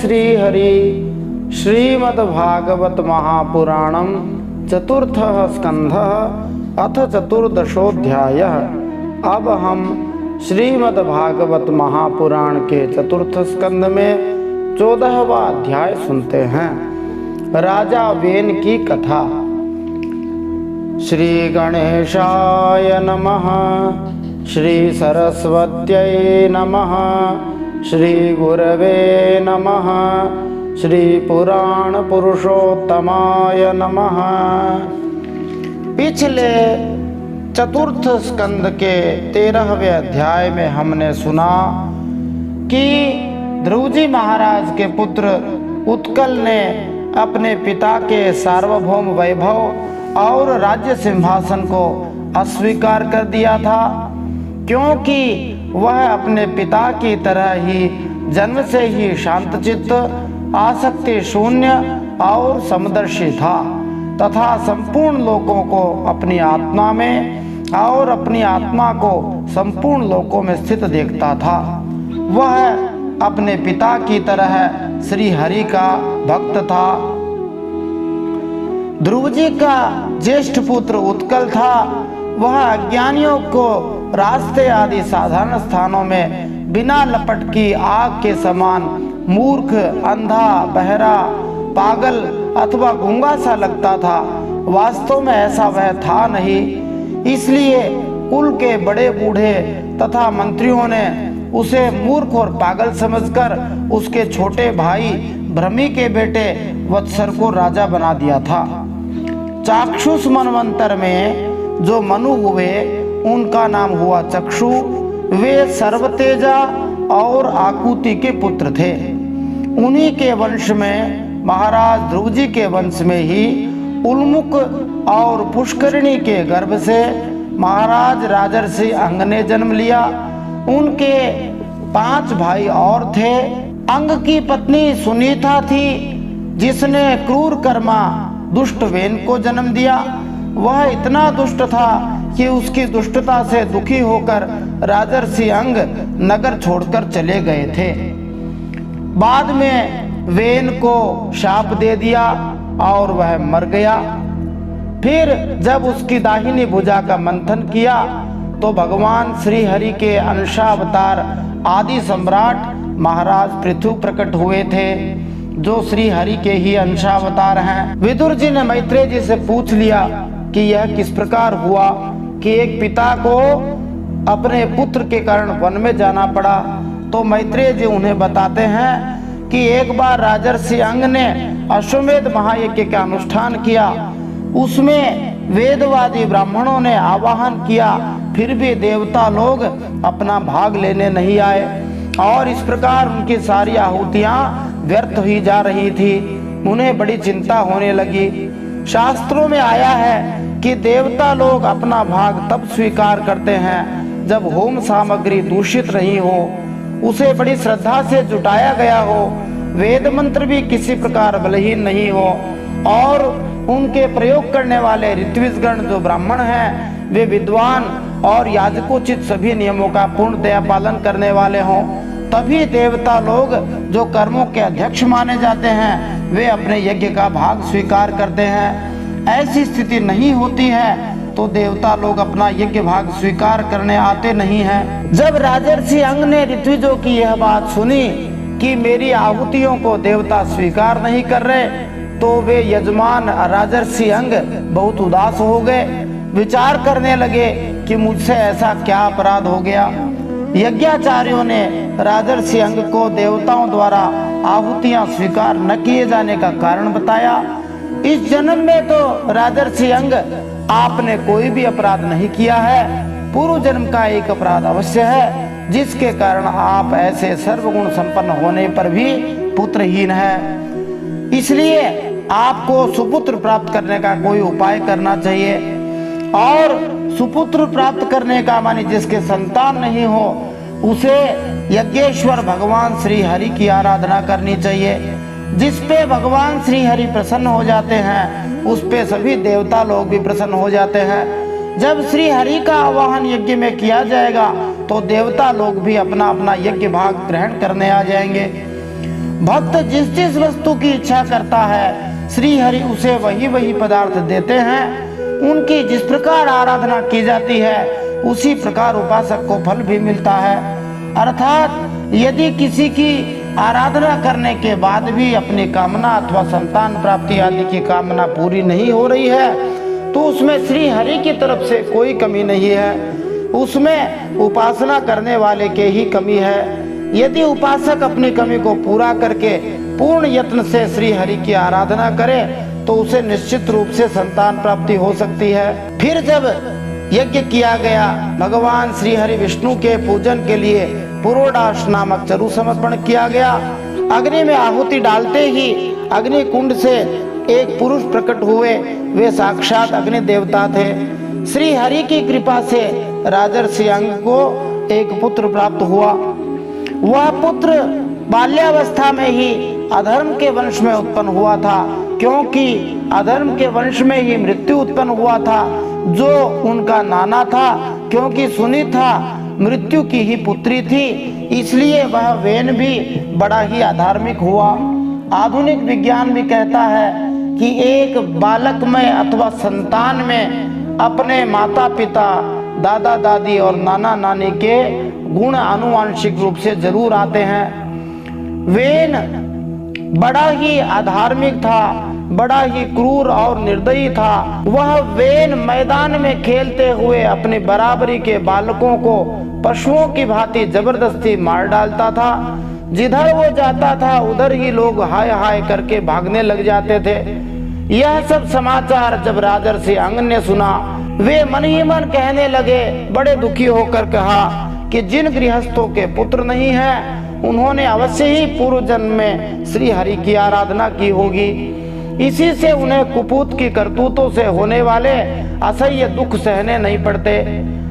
श्री हरि श्रीमद्भागवत महापुराणम चतुर्थः स्कंधः अथ चतुर्दशोऽध्यायः। अब हम श्रीमद्भागवत महापुराण के चतुर्थ स्कंध में 14वां अध्याय सुनते हैं। राजा वेन की कथा। श्री गणेशाय नमः, श्री सरस्वत्यै नमः, श्री गुरवे नमः, श्री पुराण पुरुषोत्तमाय नमः। पिछले चतुर्थ स्कंद के 13वें अध्याय में हमने सुना कि ध्रुव जी महाराज के पुत्र उत्कल ने अपने पिता के सार्वभौम वैभव और राज्य सिंहासन को अस्वीकार कर दिया था, क्योंकि वह अपने पिता की तरह ही जन्म से ही शांतचित्त, आसक्ति शून्य और समदर्शी था तथा संपूर्ण लोकों को अपनी आत्मा में और अपनी आत्मा को संपूर्ण लोकों में स्थित देखता था। वह अपने पिता की तरह श्री हरि का भक्त था। ध्रुव जी का ज्येष्ठ पुत्र उत्कल था। वह अज्ञानियों को रास्ते आदि साधारण स्थानों में बिना लपट की आग के समान मूर्ख, अंधा, बहरा, पागल अथवा गूंगा सा लगता था। वास्तव में ऐसा वह था नहीं। इसलिए कुल के बड़े बूढ़े तथा मंत्रियों ने उसे मूर्ख और पागल समझकर उसके छोटे भाई भ्रमी के बेटे वत्सर को राजा बना दिया था। चाक्षुष मनवंतर में जो मनु हुए उनका नाम हुआ चक्षु। वे सर्वतेजा और आकुति के पुत्र थे। उन्हीं के वंश में महाराज ध्रुव जी के वंश में ही उल्मुख और पुष्करिणी के गर्भ से महाराज राजर्षि अंग ने जन्म लिया। उनके 5 भाई और थे। अंग की पत्नी सुनीता थी, जिसने क्रूर कर्मा दुष्ट वेन को जन्म दिया। वह इतना दुष्ट था कि उसकी दुष्टता से दुखी होकर राजर्षि अंग नगर छोड़कर चले गए थे। बाद में वेन को शाप दे दिया और वह मर गया। फिर जब उसकी दाहिनी भुजा का मंथन किया तो भगवान श्री हरि के अंशावतार आदि सम्राट महाराज पृथु प्रकट हुए थे, जो श्री हरि के ही अंशावतार हैं। विदुर जी ने मैत्रेय जी से पूछ लिया कि यह किस प्रकार हुआ कि एक पिता को अपने पुत्र के कारण वन में जाना पड़ा। तो मैत्रेय जी उन्हें बताते हैं कि एक बार राजर्षि अंग ने अश्वमेध महायज्ञ का अनुष्ठान किया। उसमें वेदवादी ब्राह्मणों ने आवाहन किया, फिर भी देवता लोग अपना भाग लेने नहीं आए और इस प्रकार उनकी सारी आहुतियां व्यर्थ हुई जा रही थी। उन्हें बड़ी चिंता होने लगी। शास्त्रों में आया है कि देवता लोग अपना भाग तब स्वीकार करते हैं जब होम सामग्री दूषित नहीं हो, उसे बड़ी श्रद्धा से जुटाया गया हो, वेद मंत्र भी किसी प्रकार बलहीन नहीं हो और उनके प्रयोग करने वाले ऋत्विजगण जो ब्राह्मण हैं वे विद्वान और याजकोचित सभी नियमों का पूर्णतया पालन करने वाले हों। तभी देवता लोग जो कर्मों के अध्यक्ष माने जाते हैं वे अपने यज्ञ का भाग स्वीकार करते हैं। ऐसी स्थिति नहीं होती है तो देवता लोग अपना यज्ञ भाग स्वीकार करने आते नहीं हैं। जब राजर्षि अंग ने ऋत्विजों की यह बात सुनी कि मेरी आहुतियों को देवता स्वीकार नहीं कर रहे, तो वे यजमान राजर्षि अंग बहुत उदास हो गए। विचार करने लगे कि मुझसे ऐसा क्या अपराध हो गया। यज्ञाचार्यों ने राजर्षि अंग को देवताओं द्वारा आहुतियां स्वीकार न किए जाने का कारण बताया। इस जन्म में तो राजर्षि अंग आपने कोई भी अपराध नहीं किया है। पूर्व जन्म का एक अपराध अवश्य है, जिसके कारण आप ऐसे सर्वगुण संपन्न होने पर भी पुत्रहीन है। इसलिए आपको सुपुत्र प्राप्त करने का कोई उपाय करना चाहिए। और सुपुत्र प्राप्त करने का माने जिसके संतान नहीं हो उसे यज्ञेश्वर भगवान श्री हरि की आराधना करनी चाहिए। जिस पे भगवान श्री हरि प्रसन्न हो जाते हैं उस पे सभी देवता लोग भी प्रसन्न हो जाते हैं। जब श्री हरि का आवाहन यज्ञ में किया जाएगा तो देवता लोग भी अपना अपना यज्ञ भाग ग्रहण करने आ जाएंगे। भक्त जिस जिस वस्तु की इच्छा करता है श्री हरि उसे वही वही पदार्थ देते हैं। उनकी जिस प्रकार आराधना की जाती है उसी प्रकार उपासक को फल भी मिलता है। अर्थात यदि किसी की आराधना करने के बाद भी अपनी कामना अथवा संतान प्राप्ति आदि की कामना पूरी नहीं हो रही है तो उसमें श्री हरि की तरफ से कोई कमी नहीं है, उसमें उपासना करने वाले के ही कमी है। यदि उपासक अपनी कमी को पूरा करके पूर्ण यत्न से श्री हरि की आराधना करे तो उसे निश्चित रूप से संतान प्राप्ति हो सकती है। फिर जब यज्ञ किया गया, भगवान श्री हरि विष्णु के पूजन के लिए पुरोडाश नामक चरु समर्पण किया गया। अग्नि में आहुति डालते ही अग्नि कुंड से एक पुरुष प्रकट हुए, वे साक्षात अग्नि देवता थे। श्री हरि की कृपा से राजर्षि अंग को एक पुत्र प्राप्त हुआ। वह पुत्र बाल्यावस्था में ही अधर्म के वंश में उत्पन्न हुआ था, क्योंकि अधर्म के वंश में ही मृत्यु उत्पन्न हुआ था जो उनका नाना था, क्योंकि सुनीता मृत्यु की ही पुत्री थी, इसलिए वह वेन भी बड़ा ही अधार्मिक हुआ। आधुनिक विज्ञान भी कहता है कि एक बालक में अथवा संतान में अपने माता पिता, दादा दादी और नाना नानी के गुण आनुवांशिक रूप से जरूर आते हैं। वेन बड़ा ही अधार्मिक था, बड़ा ही क्रूर और निर्दयी था। वह वेन मैदान में खेलते हुए अपनी बराबरी के बालकों को पशुओं की भांति जबरदस्ती मार डालता था। जिधर वो जाता था उधर ही लोग हाय हाय करके भागने लग जाते थे। यह सब समाचार जब राजर्षि अंग ने सुना, वे मन ही मन कहने लगे, बड़े दुखी होकर कहा कि जिन गृहस्थों के पुत्र नहीं है उन्होंने अवश्य ही पूर्व जन्म में श्री हरि की आराधना की होगी, इसी से उन्हें कुपूत की करतूतों से होने वाले असह्य दुख सहने नहीं पड़ते।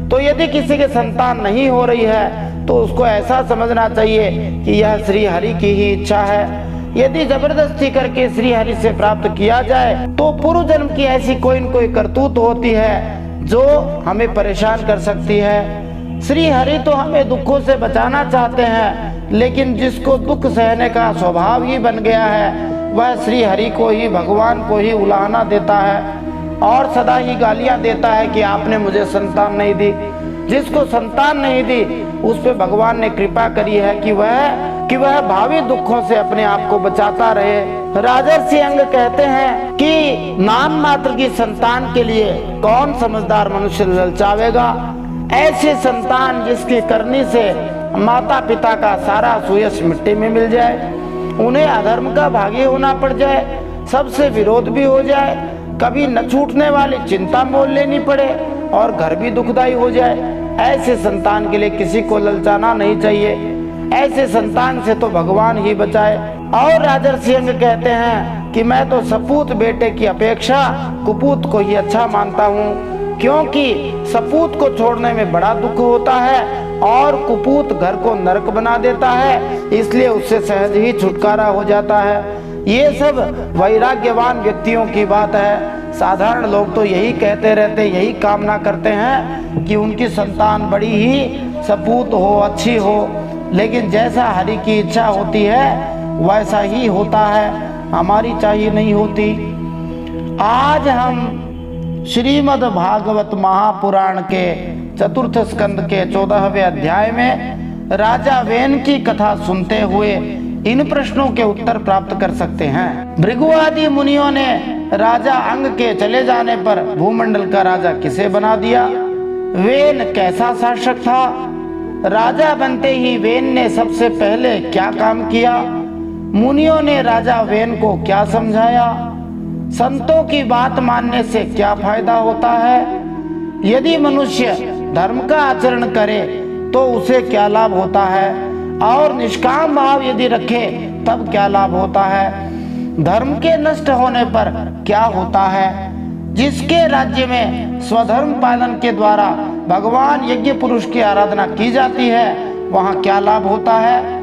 तो यदि किसी के संतान नहीं हो रही है तो उसको ऐसा समझना चाहिए कि यह श्री हरि की ही इच्छा है। यदि जबरदस्ती करके श्री हरि से प्राप्त किया जाए तो पूर्व जन्म की ऐसी कोई न कोई करतूत होती है जो हमें परेशान कर सकती है। श्री हरि तो हमें दुखों से बचाना चाहते हैं, लेकिन जिसको दुख सहने का स्वभाव ही बन गया है वह श्री हरि को ही, भगवान को ही उलाहना देता है और सदा ही गालियां देता है कि आपने मुझे संतान नहीं दी। जिसको संतान नहीं दी उस पे भगवान ने कृपा करी है कि वह भावी दुखों से अपने आप को बचाता रहे। राजर्षि अंग कहते हैं कि नाम मात्र की संतान के लिए कौन समझदार मनुष्य ललचावेगा। ऐसे संतान जिसकी करनी से माता पिता का सारा सुयश मिट्टी में मिल जाए, उन्हें अधर्म का भागी होना पड़ जाए, सबसे विरोध भी हो जाए, कभी न छूटने वाली चिंता मोल लेनी पड़े और घर भी दुखदाई हो जाए, ऐसे संतान के लिए किसी को ललचाना नहीं चाहिए। ऐसे संतान से तो भगवान ही बचाए। और राजर्षि अंग कहते हैं कि मैं तो सपूत बेटे की अपेक्षा कुपूत को ही अच्छा मानता हूँ, क्योंकि सपूत को छोड़ने में बड़ा दुख होता है और कुपूत घर को नरक बना देता है, इसलिए उससे सहज ही छुटकारा हो जाता है। ये सब वैराग्यवान व्यक्तियों की बात है। साधारण लोग तो यही कहते रहते, यही कामना करते हैं कि उनकी संतान बड़ी ही सपूत हो, अच्छी हो, लेकिन जैसा हरि की इच्छा होती है वैसा ही होता है, हमारी चाहिए नहीं होती। आज हम श्रीमद् भागवत महापुराण के चतुर्थ स्कंद के 14वें अध्याय में राजा वेन की कथा सुनते हुए इन प्रश्नों के उत्तर प्राप्त कर सकते हैं। भृगु आदि मुनियों ने राजा अंग के चले जाने पर भूमंडल का राजा किसे बना दिया? वेन कैसा शासक था? राजा बनते ही वेन ने सबसे पहले क्या काम किया? मुनियों ने राजा वेन को क्या समझाया? संतों की बात मानने से क्या फायदा होता है? यदि मनुष्य धर्म का आचरण करे तो उसे क्या लाभ होता है, और निष्काम भाव यदि रखे तब क्या लाभ होता है? धर्म के नष्ट होने पर क्या होता है? जिसके राज्य में स्वधर्म पालन के द्वारा भगवान यज्ञ पुरुष की आराधना की जाती है वहाँ क्या लाभ होता है?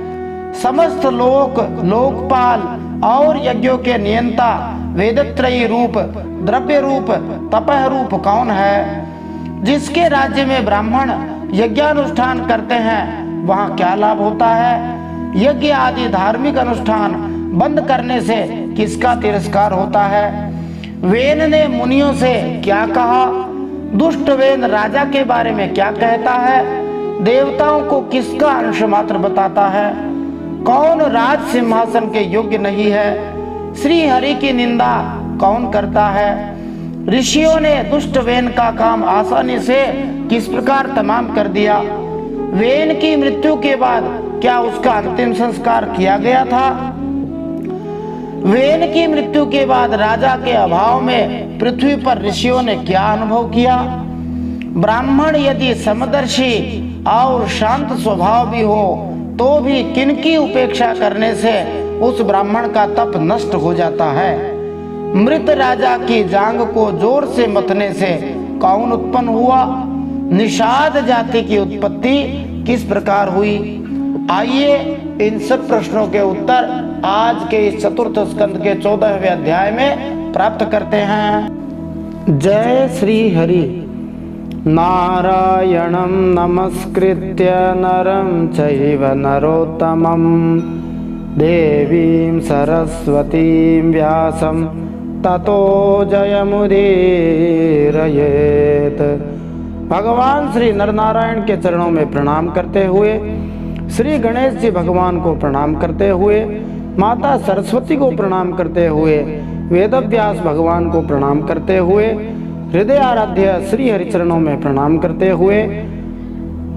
समस्त लोक, लोकपाल और यज्ञों के नियंता वेदत्रयी रूप, द्रव्य रूप, तपह रूप कौन है? जिसके राज्य में ब्राह्मण यज्ञानुष्ठान करते हैं वहाँ क्या लाभ होता है? यज्ञ आदि धार्मिक अनुष्ठान बंद करने से किसका तिरस्कार होता है? वेन ने मुनियों से क्या कहा? दुष्ट वेन राजा के बारे में क्या कहता है? देवताओं को किसका अंश मात्र बताता है? कौन राज सिंहासन के योग्य नहीं है? श्री हरि की निंदा कौन करता है? ऋषियों ने दुष्ट वेन का काम आसानी से किस प्रकार तमाम कर दिया? वेन की मृत्यु के बाद क्या उसका अंतिम संस्कार किया गया था? वेन की मृत्यु के बाद राजा के अभाव में पृथ्वी पर ऋषियों ने क्या अनुभव किया? ब्राह्मण यदि समदर्शी और शांत स्वभाव भी हो तो भी किनकी उपेक्षा करने से उस ब्राह्मण का तप नष्ट हो जाता है? मृत राजा की जांग को जोर से मथने से कौन उत्पन्न हुआ? निषाद जाति की उत्पत्ति किस प्रकार हुई? आइए इन सब प्रश्नों के उत्तर आज के इस चतुर्थ स्कंद के 14वें अध्याय में प्राप्त करते हैं। जय श्री हरि। नारायणं नमस्कृत्य नरं चैव नरोत्तमं देवीं सरस्वतीं व्यासं ततो जयमुदीरयेत्। भगवान श्री नरनारायण के चरणों में प्रणाम करते हुए, श्री गणेश जी भगवान को प्रणाम करते हुए, माता सरस्वती को प्रणाम करते हुए, वेदव्यास भगवान को प्रणाम करते हुए, हृदय आराध्य श्री हरिचरणों में प्रणाम करते हुए,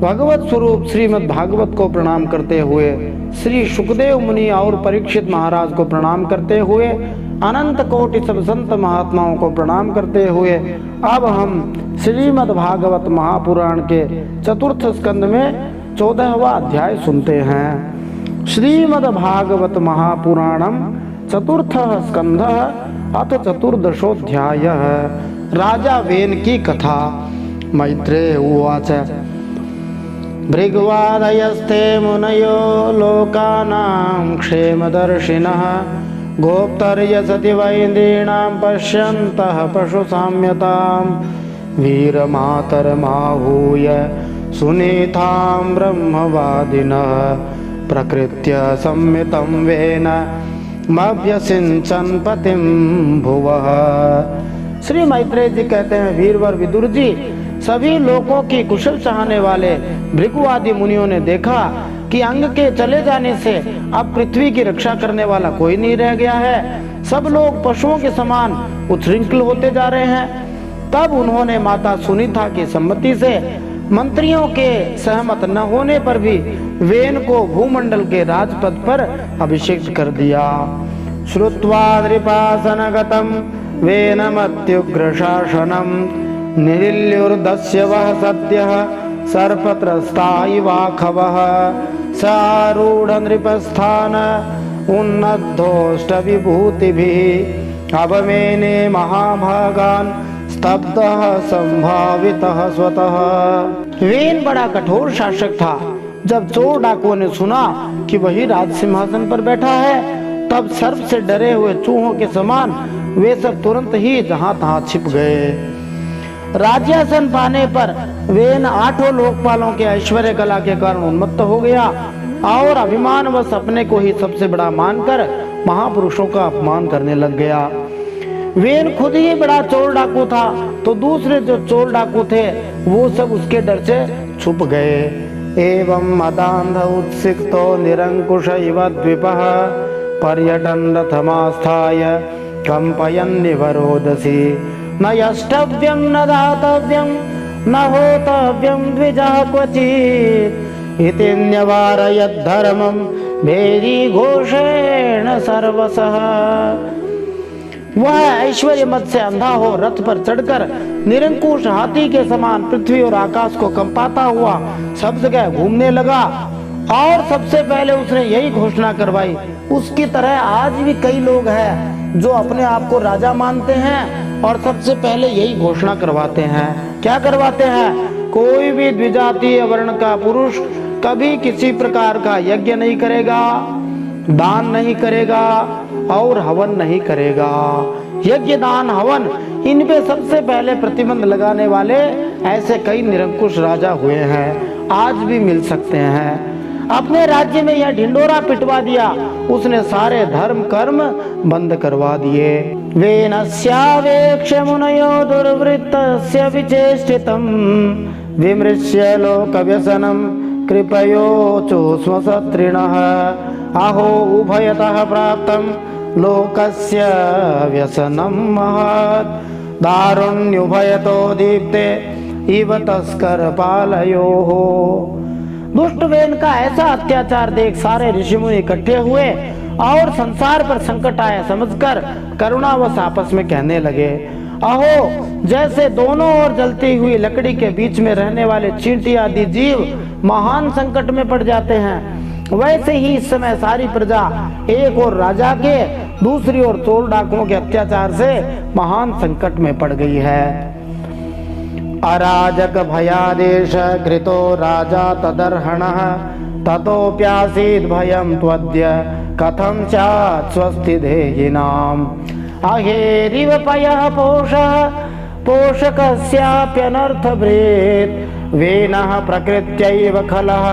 भगवत स्वरूप श्रीमद् भागवत को प्रणाम करते हुए, श्री सुखदेव मुनि और परीक्षित महाराज को प्रणाम करते हुए, अनंत कोटि सब संत महात्माओं को प्रणाम करते हुए अब हम श्रीमद् भागवत महापुराण के चतुर्थ स्कंद में 14वां अध्याय सुनते हैं। श्रीमद् भागवत महापुराणम चतुर्थ स्कंध अथ चतुर्दशोऽध्याय। राजा वेन की कथा। मैत्रेय उवाच भृग्वादयस्ते मुनयो लोकानां क्षेमदर्शिनः गोप्तर्यसति वैन्द्रीणां पश्यन्तः पशुसाम्यतां वीरमातरमाहूय सुनीतां ब्रह्मवादिनः प्रकृत्य संमितं वेन मभ्यसिंचन् पतिं भुवः। श्री मैत्रेय जी कहते हैं, वीरवर विदुर जी, सभी लोगों की कुशल चाहने वाले भृगुवादी मुनियों ने देखा कि अंग के चले जाने से अब पृथ्वी की रक्षा करने वाला कोई नहीं रह गया है। सब लोग पशुओं के समान उच्छृंखल होते जा रहे हैं। तब उन्होंने माता सुनीता की सम्मति से मंत्रियों के सहमत न होने पर भी वेन को भूमंडल के राजपद पर अभिषेक कर दिया। श्रुत्वा नृपासनगतं वेनमत्युग्र शासनं निरिल्युर्दस्य वः सत्यः सर्पत्रस्ता इवाखवः सारूढ़ नृपस्थान उन्नद्धोष्ट विभूतिभिः अवमेने महाभागान् स्तब्धः संभावितः स्वतः। वेन बड़ा कठोर शासक था। जब चोर डाकुओं ने सुना कि वही राज सिंहासन पर बैठा है, तब सर्प से डरे हुए चूहों के समान वे सब तुरंत ही जहां तहां छिप गए। राज्यासन पाने पर वेन 8 लोकपालों के ऐश्वर्य कला के कारण उन्मत्त हो गया और अभिमानवश अपने को ही सबसे बड़ा मानकर महापुरुषों का अपमान करने लग गया। वेन खुद ही बड़ा चोर डाकू था, तो दूसरे जो चोर डाकू थे वो सब उसके डर से छुप गए। एवं मदांध उत्सिक्तो निरंकुश इव द्विपः पर्यटन रथमास्थाय कंपयन् निवरोदसी न यष्टव्यं न दातव्यं न होतव्यं द्विजः क्वचित् इति न्यवारयत् धर्मं भेरी घोषेण सर्वसः। वह ऐश्वर्य मत से अंधा हो रथ पर चढ़कर निरंकुश हाथी के समान पृथ्वी और आकाश को कंपाता हुआ सब जगह घूमने लगा और सबसे पहले उसने यही घोषणा करवाई। उसकी तरह आज भी कई लोग हैं जो अपने आप को राजा मानते हैं और सबसे पहले यही घोषणा करवाते हैं। क्या करवाते हैं? कोई भी द्विजातीय वर्ण का पुरुष कभी किसी प्रकार का यज्ञ नहीं करेगा, दान नहीं करेगा और हवन नहीं करेगा। यज्ञ, दान, हवन, इन पे सबसे पहले प्रतिबंध लगाने वाले ऐसे कई निरंकुश राजा हुए हैं, आज भी मिल सकते हैं। अपने राज्य में यह ढिंडोरा पिटवा दिया, उसने सारे धर्म कर्म बंद करवा दिए। वेनस्यावेक्ष्य मुनयो दुर्वृत्तस्य विचेष्टितं विमृश्य लोकव्यसनं कृपयोचुस्म सत्रिणः अहो उभयतः प्राप्तं लोकस्य व्यसनं महत् दारुण्युभयतो दीप्ते इव तस्कर पालयोः। दुष्ट वेन का ऐसा अत्याचार देख सारे ऋषिमुनि इकट्ठे हुए और संसार पर संकट आया समझकर करुणावश आपस में कहने लगे, अहो जैसे दोनों ओर जलती हुई लकड़ी के बीच में रहने वाले चींटी आदि जीव महान संकट में पड़ जाते हैं, वैसे ही इस समय सारी प्रजा एक और राजा के दूसरी ओर चोर डाकुओं के अत्याचार से महान संकट में पड़ गई है। अराजक भयादेश कृतो राजा तदर्हणः ततोप्यासीत् भयं त्वद्य कथं स्यात् स्वस्ति देहिनाम् अहेरिव पयः पोषः पोषकस्याप्यनर्थभृत् वेनः प्रकृत्यैव खलः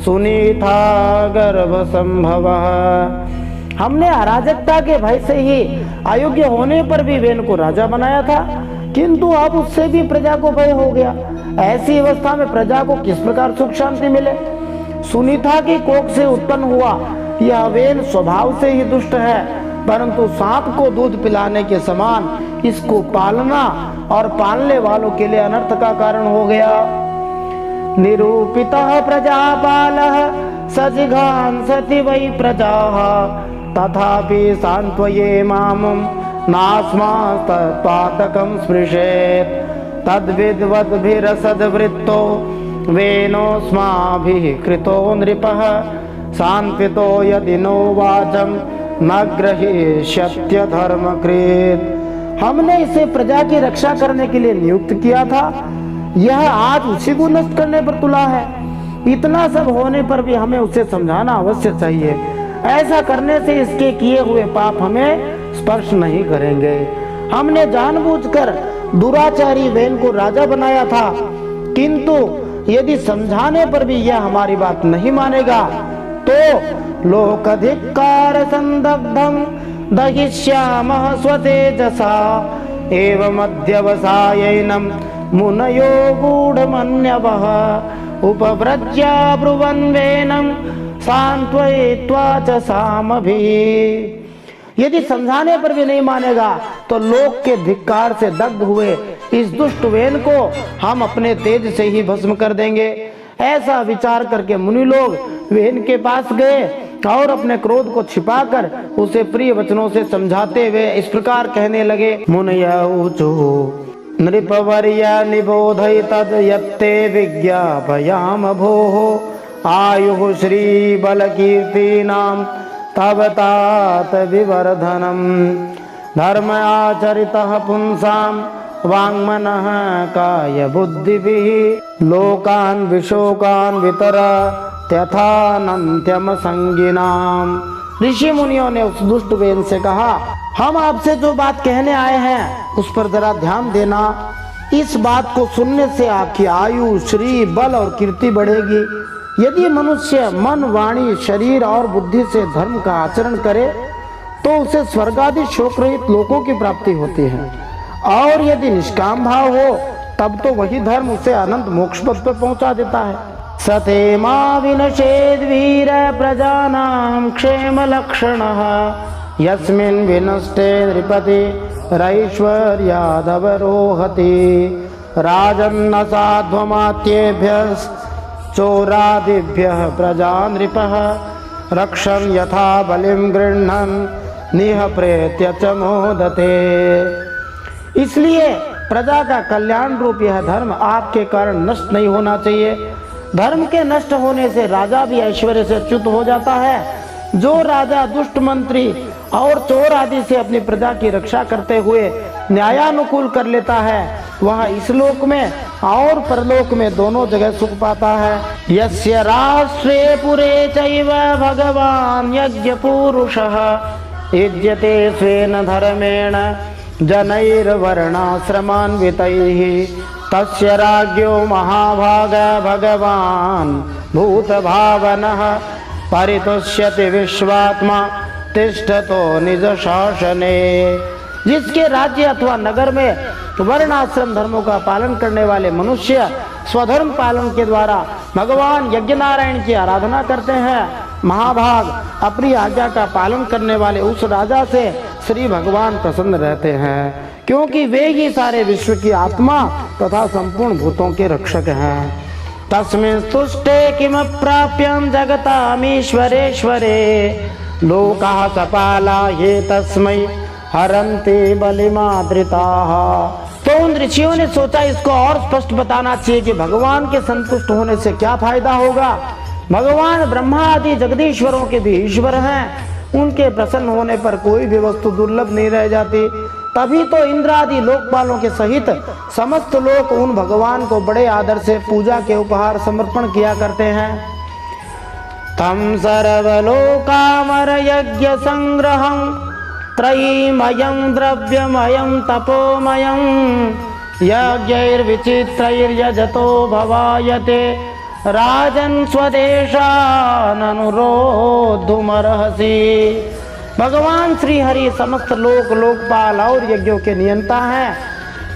सुनीता गर्भसंभवः। हमने अराजकता के भय से ही अयोग्य होने पर भी वेन को राजा बनाया था, किंतु अब उससे भी प्रजा को भय हो गया। ऐसी अवस्था में प्रजा को किस प्रकार सुख शांति मिले। सुनीता की कोख से उत्पन्न हुआ यह वेन स्वभाव से ही दुष्ट है, परंतु सांप को दूध पिलाने के समान इसको पालना और पालने वालों के लिए अनर्थ का कारण हो गया। निरूपितः प्रजापालः सजिघांसति वै प्रजाः तथापि सांत्वये मामुं नास्मास्तत्पातकं स्पृशेत् तद्विद्वद्भिरसद्वृत्तो वेनोऽस्माभिः कृतो नृपः सांत्वितो यदि नो वाचं न ग्रहीष्यत्य धर्मकृत्। हमने इसे प्रजा की रक्षा करने के लिए नियुक्त किया था, यह आज उसी को नष्ट करने पर तुला है। इतना सब होने पर भी हमें उसे समझाना अवश्य चाहिए। ऐसा करने से इसके किए हुए पाप हमें स्पर्श नहीं करेंगे। हमने जानबूझकर दुराचारी वेन को राजा बनाया था, किंतु यदि समझाने पर भी यह हमारी बात नहीं मानेगा तो लोकधिक्कार संदग्धं दहिष्यामः स्वतेजसा एवं अध्यवसायैनं मुनयो गूढ़मन्यवः उपव्रज्या ब्रुवन् वेनं सांत्वयित्वा च सामभिः। यदि समझाने पर भी नहीं मानेगा तो लोक के धिक्कार से दग्ध हुए इस दुष्ट वेन को हम अपने तेज से ही भस्म कर देंगे। ऐसा विचार करके मुनि लोग वेन के पास गए और अपने क्रोध को छिपाकर उसे प्रिय वचनों से समझाते हुए इस प्रकार कहने लगे। मुनयः ऊचु नृपवर्य निबोधय तद यत्ते विज्ञापयाम भोः आयुः श्री बल कीर्तीनाम तव तात विवर्धनम धर्म आचरितः पुंसाम वाङ्मनः काय बुद्धिभिः लोकान् विशोकान् वितर त्यथानन्त्यम संगिनाम। ऋषि मुनियों ने उस दुष्ट वेन से कहा, हम आपसे जो बात कहने आए हैं उस पर जरा ध्यान देना। इस बात को सुनने से आपकी आयु श्री बल और कीर्ति बढ़ेगी। यदि मनुष्य मन वाणी शरीर और बुद्धि से धर्म का आचरण करे तो उसे स्वर्ग आदि शोक रहित लोकों की प्राप्ति होती है, और यदि निष्काम भाव हो तब तो वही धर्म उसे अनंत मोक्ष पद पर पहुंचा देता है। सतेमा विनशेद वीर प्रजानां क्षेम लक्षणः यस्मिन् विनष्टे नृपति रैश्वर्यादवरोहति राजन्न साध्वमात्येभ्यः चोरादिभ्यः प्रजा नृपः रक्षन् यथा बलिं गृह्णन् निह प्रेत्य च मोदते। इसलिए प्रजा का कल्याण रूप यह धर्म आपके कारण नष्ट नहीं होना चाहिए। धर्म के नष्ट होने से राजा भी ऐश्वर्य से च्युत हो जाता है। जो राजा दुष्ट मंत्री और चोर आदि से अपनी प्रजा की रक्षा करते हुए न्यायानुकूल कर लेता है वह इस लोक में और परलोक में दोनों जगह सुख पाता है। यस्य राष्ट्रे पुरे चैव भगवान् यज्ञ पुरुषः युज्यते स्वेन धर्मेण जनैर्वर्णाश्रमान्वितैः तस्य राज्ञो महाभाग भगवान् भूत भावनः परितुष्यति विश्वात्मा तिष्ठतो निज शासने। जिसके राज्य अथवा नगर में वर्ण आश्रम धर्मों का पालन करने वाले मनुष्य स्वधर्म पालन के द्वारा भगवान यज्ञ नारायण की आराधना करते हैं, महाभाग अपनी आज्ञा का पालन करने वाले उस राजा से श्री भगवान प्रसन्न रहते हैं, क्योंकि वे ही सारे विश्व की आत्मा तथा संपूर्ण भूतों के रक्षक हैं। तस्मिन् तुष्टे किम प्राप्यं जगतामीश्वरेश्वरे लोकाः सपाला ये तस्मै हरन्ति बलिमाद्रिताः। तो उन ऋषियों ने सोचा इसको और स्पष्ट बताना चाहिए कि भगवान के संतुष्ट होने से क्या फायदा होगा। भगवान ब्रह्मा आदि जगदीश्वरों के भी ईश्वर हैं, उनके प्रसन्न होने पर कोई भी वस्तु दुर्लभ नहीं रह जाती। तभी तो इंद्र आदि लोकपालों के सहित समस्त लोग उन भगवान को बड़े आदर से पूजा के उपहार समर्पण किया करते हैं। तम सर्वलोकामर यज्ञ संग्रहं त्रयीमयं द्रव्यमयं तपोमयं यज्ञैर्विचित्रैर्यजतो भवायते राजन् स्वदेशाननुरोद्धुमर्हसि। भगवान श्री हरि समस्त लोकपाल और यज्ञों के नियंता हैं।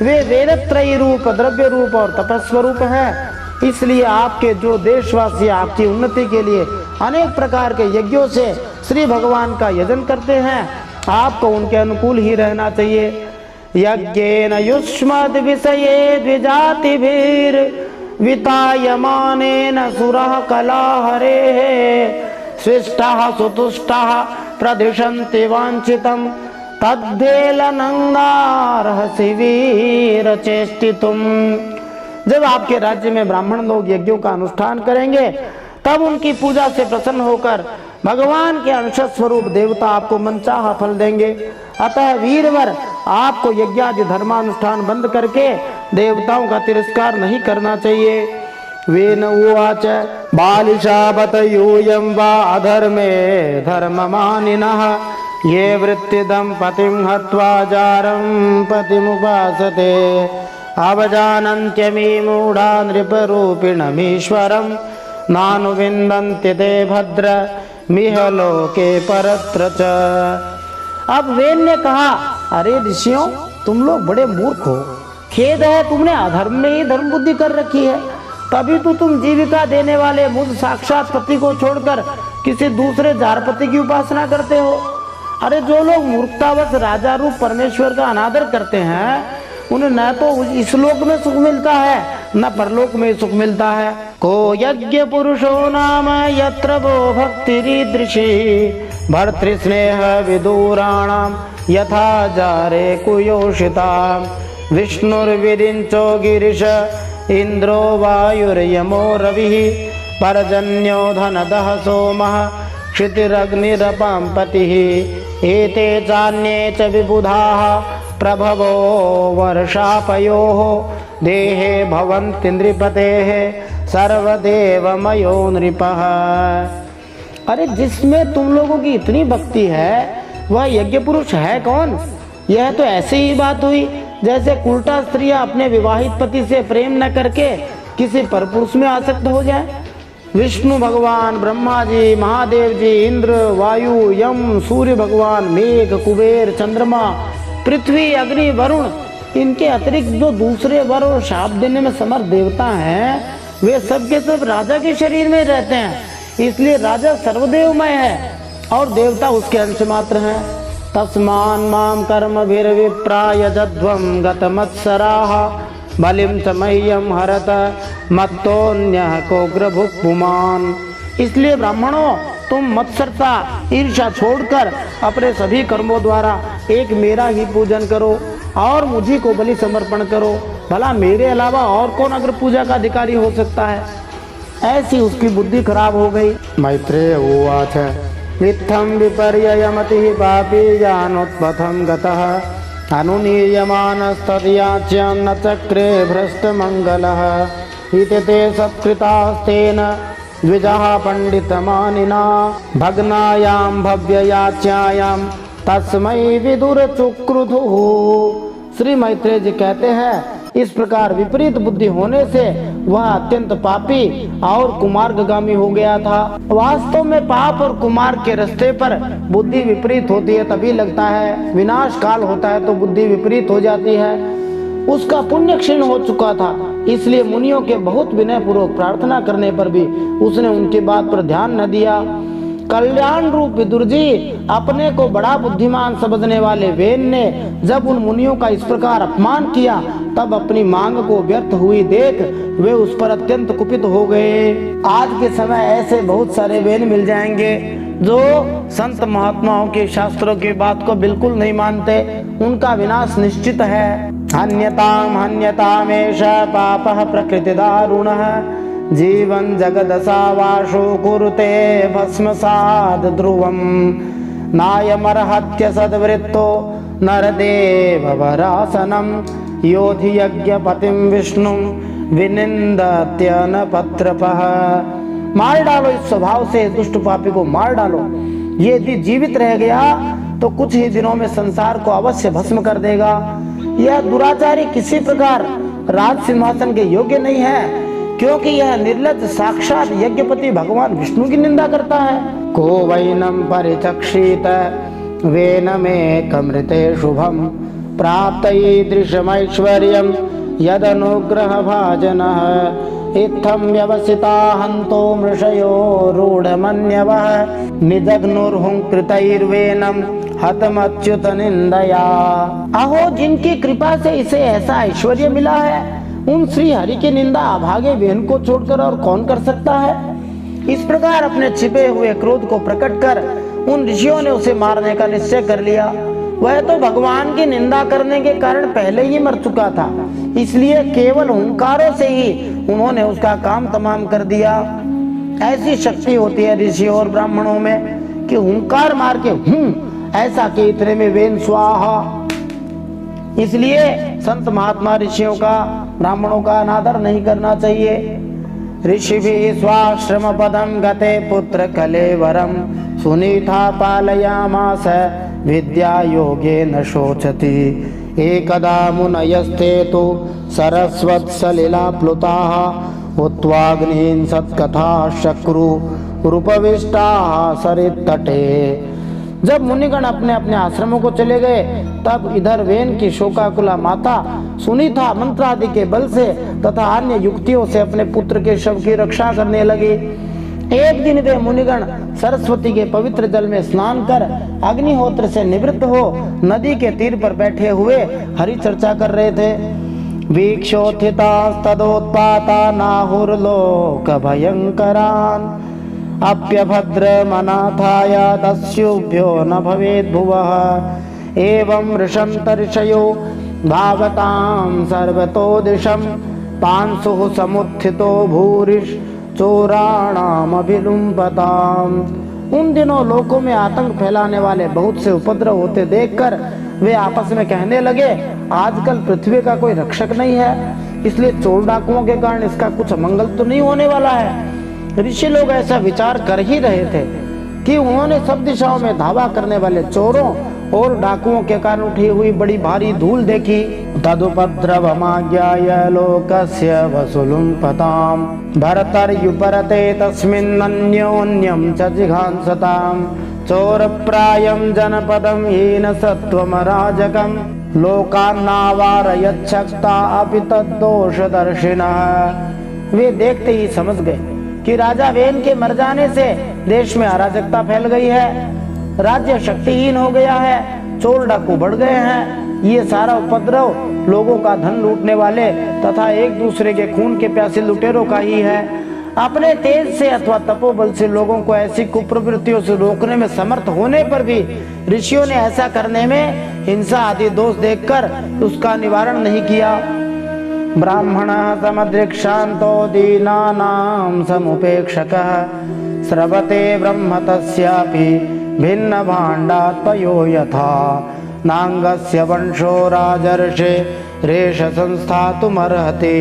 वे वेदत्रयी रूप, द्रव्य रूप और तपस्वरूप हैं। इसलिए आपके जो देशवासी आपकी उन्नति के लिए अनेक प्रकार के यज्ञों से श्री भगवान का यजन करते हैं, आपको उनके अनुकूल ही रहना चाहिए। यज्ञेन युष्मद् विषये द्विजातिभिर् वितायमानेन सुरः कलाहरेः स्विष्टाः सुतुष्टाः प्रदिशन्ति वाञ्छितं तद्धेलनंगार्हसि वीरचेष्टितुम्। जब आपके राज्य में ब्राह्मण लोग यज्ञों का अनुष्ठान करेंगे, तब उनकी पूजा से प्रसन्न होकर भगवान के अंश स्वरूप देवता आपको मनचाहा फल देंगे। अतः वीरवर आपको यज्ञादि धर्मानुष्ठान बंद करके देवताओं का तिरस्कार नहीं करना चाहिए। वेन उवाच बालिशाबत यूयं वा अधर्मे धर्ममानिनः ये वृत्तिदं पतिं हत्वा जारं पतिमुपासते अवजानन्त्यमी मूढा नृपरूपिणमीश्वरं नानुविन्दन्ति ते भद्र मिह लोके परत्र च। अब वेन ने कहा, अरे ऋषियों, तुम लोग बड़े मूर्ख हो। खेद है, तुमने अधर्म में ही धर्म बुद्धि कर रखी है। तभी तो तुम जीविका देने वाले मुझ साक्षात पति को छोड़कर किसी दूसरे जारपति की उपासना करते हो। अरे जो लोग मूर्खतावश राजा रूप परमेश्वर का अनादर करते हैं, उन्हें न तो इस लोक में सुख मिलता है न परलोक में सुख मिलता है। को यज्ञ पुरुषो नाम यत्र वो भक्तिरीदृशी भर्तृस्नेह विदूराणाम यथा जारे कुयोषिता विष्णुर्विरिंचो गिरिश इंद्रो वायुर्यमो रविः पर्जन्यो धनदः सोमः क्षितिरग्निरपां पतिः एते चान्ये च विबुधाः प्रभवो वर्षापयोः देहे भवन्ति नृपतेः सर्वदेवमयो नृपः। अरे जिसमें तुम लोगों की इतनी भक्ति है, वह यज्ञ पुरुष है कौन? यह तो ऐसी ही बात हुई जैसे उल्टा स्त्रियां अपने विवाहित पति से प्रेम न करके किसी परपुरुष में आसक्त हो जाए। विष्णु भगवान, ब्रह्मा जी, महादेव जी, इंद्र, वायु, यम, सूर्य भगवान, मेघ, कुबेर, चंद्रमा, पृथ्वी, अग्नि, वरुण, इनके अतिरिक्त जो दूसरे वर और शाप देने में समर्थ देवता हैं, वे सब के सब राजा के शरीर में रहते हैं। इसलिए राजा सर्वदेवमय है और देवता उसके अंश मात्र हैं। तस्मान् मां कर्मभिर्विप्राय जध्वं गतमत्सराः बलिं च मह्यं हरत मत्तोऽन्यः कोग्रभुक् पुमान्। इसलिए ब्राह्मणों, तुम मत्सरता, ईर्ष्या छोड़कर अपने सभी कर्मों द्वारा एक मेरा ही पूजन करो और मुझी को बलि समर्पण करो। भला मेरे अलावा और कौन अग्र पूजा का अधिकारी हो सकता है? ऐसी उसकी बुद्धि खराब हो गई। मैत्रेय उवाच इत्थं विपर्ययमतिः पापी यानोत्पथं गतः अनुनीयमानस्तद्याच्यं न चक्रे भ्रष्टमङ्गलः इति ते सत्कृतास्तेन द्विजः पंडितमानिना भग्नायां भव्ययाच्यायां तस्मै विदुर चुक्रुधुः। श्री मैत्रेय जी कहते हैं, इस प्रकार विपरीत बुद्धि होने से वह अत्यंत पापी और कुमार्गगामी हो गया था। वास्तव में पाप और कुमार्ग के रास्ते पर बुद्धि विपरीत होती है तभी लगता है, विनाश काल होता है तो बुद्धि विपरीत हो जाती है। उसका पुण्य क्षीण हो चुका था, इसलिए मुनियों के बहुत विनय पूर्वक प्रार्थना करने पर भी उसने उनकी बात पर ध्यान न दिया। कल्याण रूप विदुर जी, अपने को बड़ा बुद्धिमान समझने वाले वेन ने जब उन मुनियों का इस प्रकार अपमान किया तब अपनी मांग को व्यर्थ हुई देख वे उस पर अत्यंत कुपित हो गए। आज के समय ऐसे बहुत सारे वेन मिल जाएंगे जो संत महात्माओं के शास्त्रों की बात को बिल्कुल नहीं मानते, उनका विनाश निश्चित है। हन्यतामेष पापः प्रकृति दारुणः जीवन जगदसावाशो कुरुते भस्मसाद ध्रुवम् नायमर्हत्य सद्वृत्तो नरदेव वरासनम् योधि यज्ञपतिं विष्णुं विनिंदत्य न पत्रपः। मार डालो, इस स्वभाव से दुष्ट पापी को मार डालो। ये यदि जीवित रह गया तो कुछ ही दिनों में संसार को अवश्य भस्म कर देगा। यह दुराचारी किसी प्रकार राज सिंहासन के योग्य नहीं है, क्योंकि यह निर्लज्ज साक्षात यज्ञपति भगवान विष्णु की निंदा करता है। को वैनम परिचक्षित वेनमेकमृते शुभम प्राप्त ईदृशमैश्वर्यं यदनुग्रह भाजनः इत्थं व्यवसिता हन्तो मृषयो रूढमन्यवः निजग्नुर्हुंकृतैर्वेनं हतमच्युत निंदया। अहो, जिनकी कृपा से इसे ऐसा ऐश्वर्य मिला है, उन श्री हरि की निंदा अभागे वेन को छोड़कर और कौन कर सकता है। इस प्रकार अपने छिपे हुए क्रोध को प्रकट कर उन ऋषियों ने उसे मारने का निश्चय कर लिया। वह तो भगवान की निंदा करने के कारण पहले ही मर चुका था, इसलिए केवल हुंकारों से ही उन्होंने उसका काम तमाम कर दिया। ऐसी शक्ति होती है ऋषियों और ब्राह्मणों में कि हुंकार मार के ऐसा कि इतने में वेन स्वाहा। इसलिए संत महात्मा ऋषियों का, ब्राह्मणों का अनादर नहीं करना चाहिए। ऋषि भी स्वाश्रम पदम गते पुत्र कलेवरम सुनीता पालयामास विद्या योगे न शोचति एकदा मुनयस्ते तो सरस्वत सलिला प्लुताः उत्वाग्नीन् सत्कथा शक्रु रूपविष्टा सरित तटे। जब मुनिगण अपने अपने आश्रमों को चले गए तब इधर वेन की शोकाकुला माता सुनीता मंत्र आदि के बल से तथा अन्य युक्तियों से अपने पुत्र के शव की रक्षा करने लगी। एक दिन वे मुनिगण सरस्वती के पवित्र जल में स्नान कर अग्निहोत्र से निवृत्त हो नदी के तीर पर बैठे हुए हरि चर्चा कर रहे थे। वीक्षोत्थिता तदोत्पाता नाहुर्लोक भयंकरान अप्यभद्र मनाथाय दस्युभ्यो न भवेद् भुवः एवं ऋषन्त ऋषयो भावतां सर्वतो दिशं पांसुः समुत्थितो भूरिश चोराणाम अभिलुम्बताम। उन दिनों लोकों में आतंक फैलाने वाले बहुत से उपद्रव होते देखकर वे आपस में कहने लगे, आजकल पृथ्वी का कोई रक्षक नहीं है, इसलिए चोर डाकुओं के कारण इसका कुछ अमंगल तो नहीं होने वाला है। ऋषि लोग ऐसा विचार कर ही रहे थे कि उन्होंने सब दिशाओं में धावा करने वाले चोरों और डाकुओं के कारण उठी हुई बड़ी भारी धूल देखी। तदुपद्रवमाज्ञाय लोकस्य वसुलुम्पतां भरतर्युपरते तस्मिन्नन्योन्यं च जिघांसतां चोरप्रायं जनपदं हीनसत्त्वमराजकं लोकान्नावारयच्छक्ता अपि तद्दोषदर्शिनः। वे देखते ही समझ गए कि राजा वेन के मर जाने से देश में अराजकता फैल गई है, राज्य शक्तिहीन हो गया है, चोर डाकू बढ़ गए हैं। ये सारा उपद्रव लोगों का धन लूटने वाले तथा एक दूसरे के खून के प्यासे लुटेरों का ही है। अपने तेज से अथवा तपोबल से लोगों को ऐसी कुप्रवृत्तियों से रोकने में समर्थ होने पर भी ऋषियों ने ऐसा करने में हिंसा आदि दोष देखकर उसका निवारण नहीं किया। ब्राह्मणः समदृक्षान्तो दीनानां समुपेक्षकः स्रवते ब्रह्म तस्यापि भिन्न भाण्डात्पयो यथा नांगस्य वंशो राजर्षे रेष संस्थातुमर्हति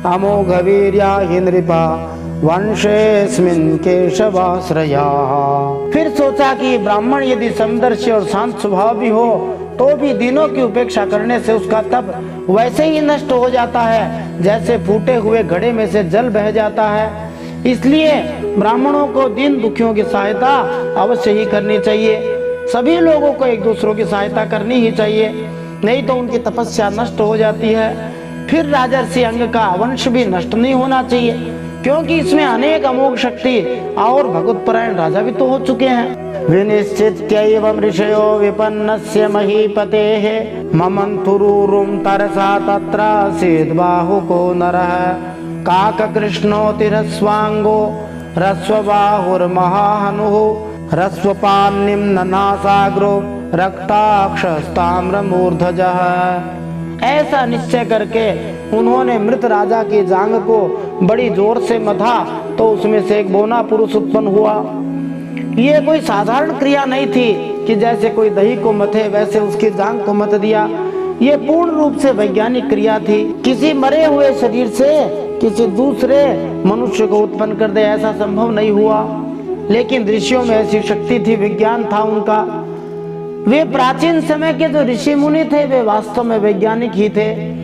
अमोघ वीर्या हि नृपा वंशेऽस्मिन् केशवाश्रया। फिर सोचा कि ब्राह्मण यदि समदर्शी और शांत स्वभाव भी हो तो भी दिनों की उपेक्षा करने से उसका तप वैसे ही नष्ट हो जाता है जैसे फूटे हुए घड़े में से जल बह जाता है। इसलिए ब्राह्मणों को दीन दुखियों की सहायता अवश्य ही करनी चाहिए। सभी लोगों को एक दूसरों की सहायता करनी ही चाहिए, नहीं तो उनकी तपस्या नष्ट हो जाती है। फिर राजर्षि अंग का वंश भी नष्ट नहीं होना चाहिए, क्योंकि इसमें अनेक अमोघ शक्ति और भगवत परायण राजा भी तो हो चुके हैं। विनिश्चित्यैवं ऋषयो विपन्नस्य महीपतेः ममन्तुरुरुं तरसा तत्रासीद् बाहुको नरः काककृष्णोतिरस्वाङ्गो ह्रस्वबाहुर्महाहनुः ह्रस्वपान्निं ननासाग्रो रक्ताक्षस्ताम्रमूर्धजः। ऐसा निश्चय करके उन्होंने मृत राजा की जांग को बड़ी जोर से मथा तो उसमें से एक बोना पुरुष उत्पन्न हुआ। ये कोई साधारण क्रिया नहीं थी कि जैसे कोई दही को मथे वैसे उसकी जांग को मथ दिया। ये पूर्ण रूप से वैज्ञानिक क्रिया थी। किसी मरे हुए शरीर से किसी दूसरे मनुष्य को उत्पन्न कर दे, ऐसा संभव नहीं हुआ। लेकिन ऋषियों में ऐसी शक्ति थी, विज्ञान था उनका। वे प्राचीन समय के जो ऋषि मुनि थे वे वास्तव में वैज्ञानिक ही थे।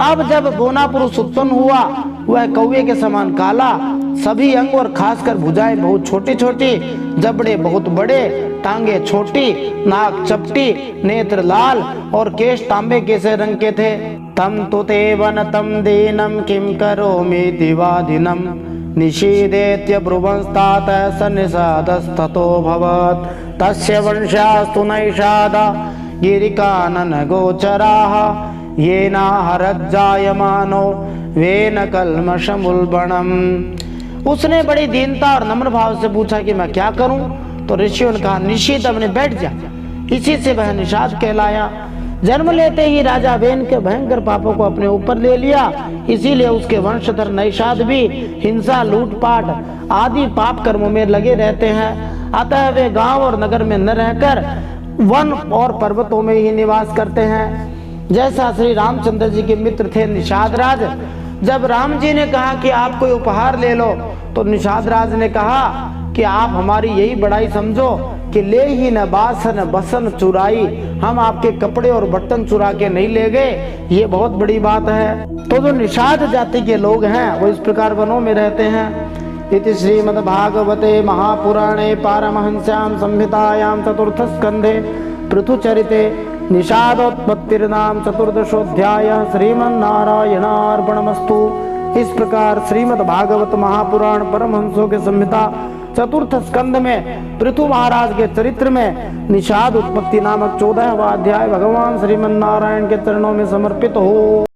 अब जब बोना पुरुष उत्पन्न हुआ, वह कौवे के समान काला, सभी अंग और खासकर भुजाएं बहुत छोटी छोटी, जबड़े बहुत बड़े, टांगे छोटी, नाक चपटी, नेत्र लाल और केश तांबे के से रंग के थे। तम तो ते वनतम दीनम किम करोमि दिवादिनम निषीदेत्य ब्रुवंस्तात सन्निषादस्ततो भवत् तस्य वंशास्तु नैषादा गिरिकानन गोचराः येना हरज्जायमानो वेन कल्मषमुल्बणम्। उसने बड़ी दीनता और नम्र भाव से पूछा कि मैं क्या करूं? तो ऋषियों ने कहा, निषीद अपने बैठ जा। इसी से वह निषाद कहलाया। जन्म लेते ही राजा वेन के भयंकर पापों को अपने ऊपर ले लिया, इसीलिए उसके वंशधर नैषाद भी हिंसा, लूटपाट आदि पाप कर्मों में लगे रहते हैं। अतः वे गांव और नगर में न रहकर वन और पर्वतों में ही निवास करते हैं। जैसा श्री रामचंद्र जी के मित्र थे निषाद राज। जब राम जी ने कहा कि आप कोई उपहार ले लो, तो निषाद राज ने कहा कि आप हमारी यही बड़ाई समझो कि ले ही न बासन बसन चुराई, हम आपके कपड़े और बर्तन चुरा के नहीं ले गए, ये बहुत बड़ी बात है। तो जो निषाद जाति के लोग हैं वो इस प्रकार वनों में रहते हैं। इति श्रीमद्भागवते महापुराणे पारमहंस्यां संहितायां चतुर्थ स्कंधे पृथुचरिते निषादोत्पत्तिर्नाम चतुर्दशोऽध्याय श्रीमन्नारायणार्पणमस्तु। इस प्रकार श्रीमद्भागवत महापुराण परमहंसों के संहिता चतुर्थ स्कंद में पृथु महाराज के चरित्र में निषाद उत्पत्ति नामक 14वां अध्याय भगवान श्रीमन्नारायण के चरणों में समर्पित हो।